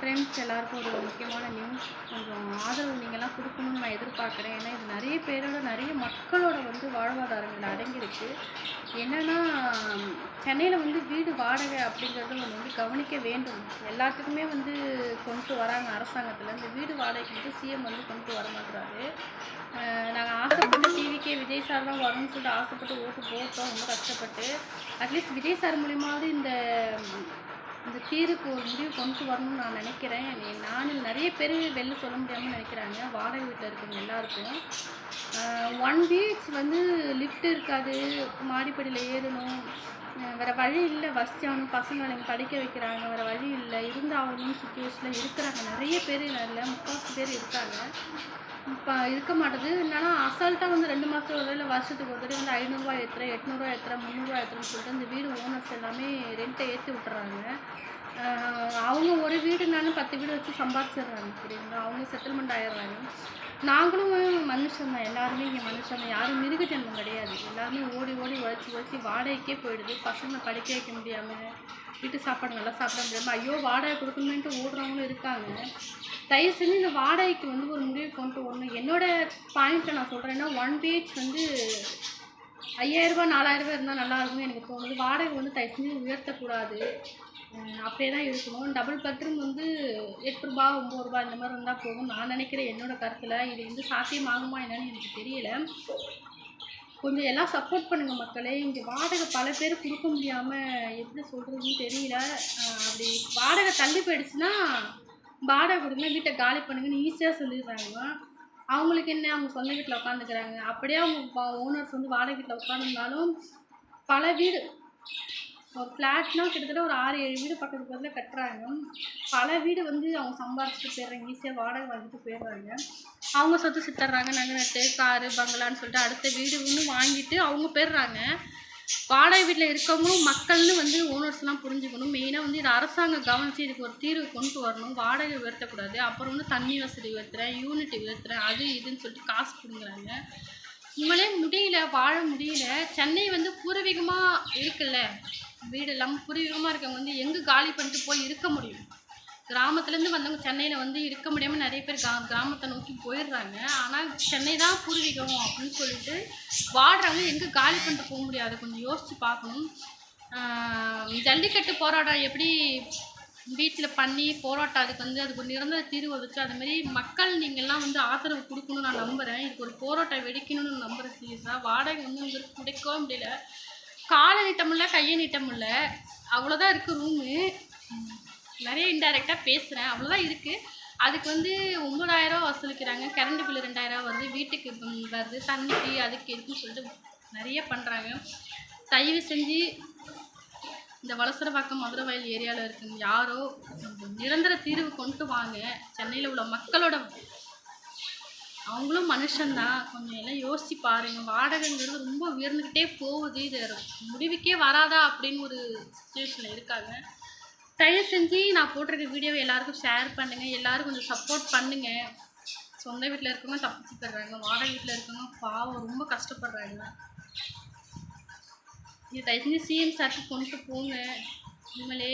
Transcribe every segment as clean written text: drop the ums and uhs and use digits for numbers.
Friends எல்லாருக்கும் ஒரு முக்கியமான நியூஸ். கொஞ்சம் ஆதரவு நீங்கள்லாம் கொடுக்கணும்னு நான் எதிர்பார்க்குறேன். ஏன்னா இது நிறைய பேரோட நிறைய மக்களோட வாழ்வாதாரங்கள் அடங்கியிருக்கு. என்னென்னா, சென்னையில் வீடு வாடகை அப்படிங்கிறது ஒன்று கவனிக்க வேண்டும். எல்லாத்துக்குமே கொண்டு வராங்க அரசாங்கத்தில். இந்த வீடு வாடகைக்கு சிஎம் கொண்டு வர மாட்டுறாரு. நாங்கள் ஆசைப்பட்டு டிவிக்கே விஜய் சார் தான் வரும்னு சொல்லிட்டு ஆசைப்பட்டு ஓட்டு போட்டோம் ரொம்ப கஷ்டப்பட்டு. அட்லீஸ்ட் விஜய் சார் மூலியமாவது இந்த இந்த தீர்வுக்கு ஒரு முடிவு கொண்டு வரணும்னு நான் நினைக்கிறேன். நான் நிறைய பேர் வெளில சொல்ல முடியாமல் நினைக்கிறாங்க. வாடகை வீட்டில் இருக்கவங்க எல்லாருக்கும் 1 வீக்ஸ் லிஃப்ட் இருக்காது, மாடிப்படியில் ஏறணும், வேறு வழி இல்லை. வசதியானும் பசங்களை படிக்க வைக்கிறாங்க, வேறு வழி இல்லை, இருந்தாகணும்னு சுச்சுவேஷனில் இருக்கிறாங்க. நிறைய பேர் இல்லை, 3/4 பேர் இருக்காங்க. இப்போ இருக்க மாட்டேது. என்னன்னா அசால்ட்டாக 2 மாதத்துக்கு ஒரு தடவை, வருஷத்துக்கு ஒரு தடவை 500ரூவா ஏற்றுறேன், 800ரூவா ஏற்றுறேன், 300ரூவா ஏற்றுறேன்னு சொல்லிட்டு இந்த வீடு ஓனர்ஸ் எல்லாமே ரெண்ட்டை ஏற்றி விட்டுறாங்க. அவங்க ஒரு வீடுனாலும் 10 வீடு வச்சு சம்பாதிச்சிடுறாங்க. சரிங்களா? அவங்க செட்டில்மெண்ட் ஆகிடுறாங்க. நாங்களும் மனுஷன் தான், எல்லாருமே இங்கே மனுஷன் தான், யாரும் மிருக ஜென்மம் கிடையாது. எல்லாருமே ஓடி ஓடி உழைச்சி வாடகைக்கே போயிடுது. பசங்களை படிக்க வைக்க முடியாமல், வீட்டு சாப்பாடு நல்லா சாப்பிட முடியாமல், ஐயோ வாடகை கொடுக்கணுன்ட்டு ஓடுறவங்களும் இருக்காங்க. தயவு செஞ்சு இந்த வாடகைக்கு ஒரு முடிவு கொண்டு வரணும். என்னோடய பாயிண்ட்டில் நான் சொல்கிறேன்னா, 1 BH 5000ரூபா 4000ரூபா இருந்தால் நல்லாயிருக்கும்னு எனக்கு தோணுது. வாடகை தயவு செஞ்சு உயர்த்தக்கூடாது, அப்படியே தான் இருக்கணும். டபுள் பெட்ரூம் 8 ரூபா 9 ரூபா இந்த மாதிரி இருந்தால் போதும் நான் நினைக்கிறேன். என்னோடய கருத்தில் இது சாத்தியமாகுமா என்னன்னு எனக்கு தெரியல. கொஞ்சம் எல்லாம் சப்போர்ட் பண்ணுங்கள் மக்களே. இங்கே வாடகை பல பேர் கொடுக்க முடியாமல் எப்படி சொல்கிறதுன்னு தெரியல. அப்படி வாடகை தள்ளி போயிடுச்சுன்னா வாடகை கொடுங்க, வீட்டை காலி பண்ணுங்கன்னு ஈஸியாக சொல்லிடுறாங்க. அவங்களுக்கு என்ன, அவங்க சொந்த வீட்டில் உட்காந்துக்கிறாங்க. அப்படியே அவங்க ஓனர்ஸ் வாடகை வீட்டில் உட்காந்துருந்தாலும் பல வீடு, ஒரு ஃப்ளாட்னால் கிட்டத்தட்ட ஒரு 6-7 வீடு பக்கத்து பக்கத்தில் கட்டுறாங்க. பல வீடு அவங்க சம்பாரிச்சிட்டு போயிடுறாங்க, ஈஸியாக வாடகை வாங்கிட்டு போயிடுறாங்க. அவங்க சொத்து சித்தர்றாங்க, நகை நட்டு, காரு, பங்களான்னு சொல்லிட்டு அடுத்த வீடு வாங்கிட்டு அவங்க போயிடுறாங்க. வாடகை வீட்டில் இருக்கவங்களும் மக்கள்னு ஓனர்ஸ்லாம் புரிஞ்சுக்கணும். மெயினாக இது அரசாங்கம் கவனித்து இதுக்கு ஒரு தீர்வு கொண்டு வரணும். வாடகை உயர்த்தக்கூடாது. அப்புறம் தண்ணி வசதி உயர்த்துறேன், யூனிட் உயர்த்துறேன், அது இதுன்னு சொல்லிட்டு காசு கொடுங்குறாங்க. உங்களே முடியல, வாழ முடியல. சென்னை பூர்வீகமாக இருக்குல்ல, வீடு இல்லாமல் பூர்வீகமாக இருக்கவங்க எங்கே காலி பண்ணிட்டு போய் இருக்க முடியும்? கிராமத்துலேருந்து வந்தவங்க சென்னையில் இருக்க முடியாமல் நிறைய பேர் கிராமத்தை நோக்கி போயிடுறாங்க. ஆனால் சென்னை தான் பூர்வீகம் அப்படின்னு சொல்லிட்டு வாடுறவங்க எங்கே காலி பண்ணிட்டு போக முடியாது. கொஞ்சம் யோசித்து பார்க்கணும். ஜல்லிக்கட்டு போராட்டம் எப்படி வீட்டில் பண்ணி போராட்டம், அதுக்கு ஒரு நிரந்தர தீர்வு வச்சு அதுமாரி மக்கள் நீங்கள்லாம் ஆதரவு கொடுக்கணும்னு நான் நம்புகிறேன். இதுக்கு ஒரு போராட்டம் வெடிக்கணும்னு நம்புகிறேன். சீரியஸாக வாடகை உங்களுக்கு கிடைக்கவே முடியல. காலை நீட்ட முடியல, கையை நீட்ட முடியல, அவ்வளோதான் இருக்குது ரூமு. நிறைய இன்டைரக்டாக பேசுகிறேன், அவ்வளோதான் இருக்குது. அதுக்கு 9000ரூவா வசூலிக்கிறாங்க. கரண்ட் பில்லு 2000 வருது, வீட்டுக்கு வருது, தண்ணிக்கு அதுக்கு இருக்குன்னு சொல்லிட்டு நிறைய பண்ணுறாங்க. தயவு செஞ்சு இந்த வலசரவாக்கம் மதுரவாயல் ஏரியாவில் இருக்குங்க யாரோ நிரந்தர தீர்வு கொண்டு வாங்க. சென்னையில் உள்ள மக்களோட அவங்களும் மனுஷன்தான், கொஞ்சம் எல்லாம் யோசிச்சு பாருங்கள். வாடகைங்கிறது ரொம்ப உயர்ந்துக்கிட்டே போகுது. இது முடிவுக்கே வராதா அப்படின்னு ஒரு சுச்சுவேஷனில் இருக்காங்க. தயவு செஞ்சு நான் போட்டிருக்க வீடியோவை எல்லாருக்கும் ஷேர் பண்ணுங்கள். எல்லோரும் கொஞ்சம் சப்போர்ட் பண்ணுங்கள். சொந்த வீட்டில் இருக்கவங்க தப்பிச்சு தர்றாங்க, வாடகை வீட்டில் இருக்கவங்க பாவம் ரொம்ப கஷ்டப்படுறாங்க. இது தயவு செஞ்சு சிஎம் சாருக்கு கொண்டு போங்க. இனிமேலே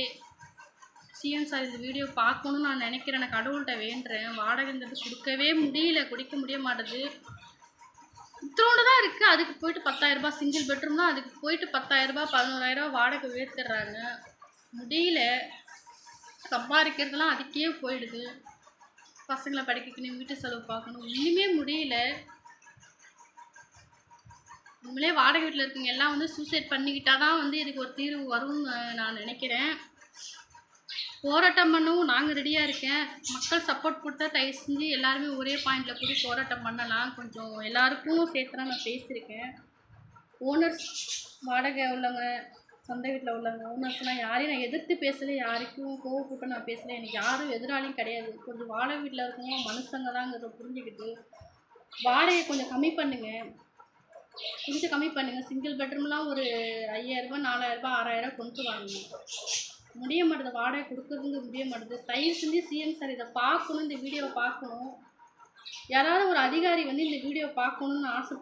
சிஎம் சார் இந்த வீடியோ பார்க்கணுன்னு நான் நினைக்கிறேன். நான் கடவுள்கிட்ட வேண்டுறேன். வாடகைங்கிறது கொடுக்கவே முடியல, கொடுக்க முடிய மாட்டேது. இத்தோடு தான் இருக்குது. அதுக்கு போயிட்டு 10000 ரூபாய் சிங்கிள் பெட்ரூம்னா அதுக்கு போயிட்டு 10000 ரூபாய் 11000 ரூபா வாடகை உயர்த்திடுறாங்க. முடியல, சம்பாதிக்கிறதுலாம் அதுக்கே போயிடுது. பசங்களை படிக்கணும், வீட்டு செலவு பார்க்கணும், ஒன்றுமே முடியல. உண்மையிலே வாடகை வீட்டில் இருக்குங்க எல்லாம் சூசைட் பண்ணிக்கிட்டால் தான் இதுக்கு ஒரு தீர்வு வரும்னு நான் நினைக்கிறேன். போராட்டம் பண்ணவும் நாங்கள் ரெடியாக இருக்கேன். மக்கள் சப்போர்ட் கொடுத்தா தயவு செஞ்சு எல்லாருமே ஒரே பாயிண்டில் கூடி போராட்டம் பண்ணலாம். கொஞ்சம் எல்லாருக்கும் சேர்த்து தான் நான் பேசியிருக்கேன். ஓனர்ஸ், வாடகை உள்ளவங்க, சொந்த வீட்டில் உள்ளவங்க, ஓனர்ஸ்லாம் யாரையும் நான் எதிர்த்து பேசலை, யாருக்கும் கோவப்பட்டு நான் பேசலை. எனக்கு யாரும் எதிராளியும் கிடையாது. கொஞ்சம் வாடகை வீட்டில் இருக்கவங்க மனுஷங்க தாங்கிறத புரிஞ்சுக்கிட்டு வாடகையை கொஞ்சம் கம்மி பண்ணுங்கள், கொஞ்சம் கம்மி பண்ணுங்கள். சிங்கிள் பெட்ரூம்லாம் ஒரு 5000 ரூபா 4000 ரூபா 6000 கொண்டு வாங்க. முடிய மாட்டேது, வாடகை கொடுக்குறதுங்க முடிய மாட்டேது. தயவு செஞ்சு சிஎம் சார் இதை பார்க்கணும், இந்த வீடியோவை பார்க்கணும். யாராவது ஒரு அதிகாரி இந்த வீடியோவை பார்க்கணுன்னு ஆசை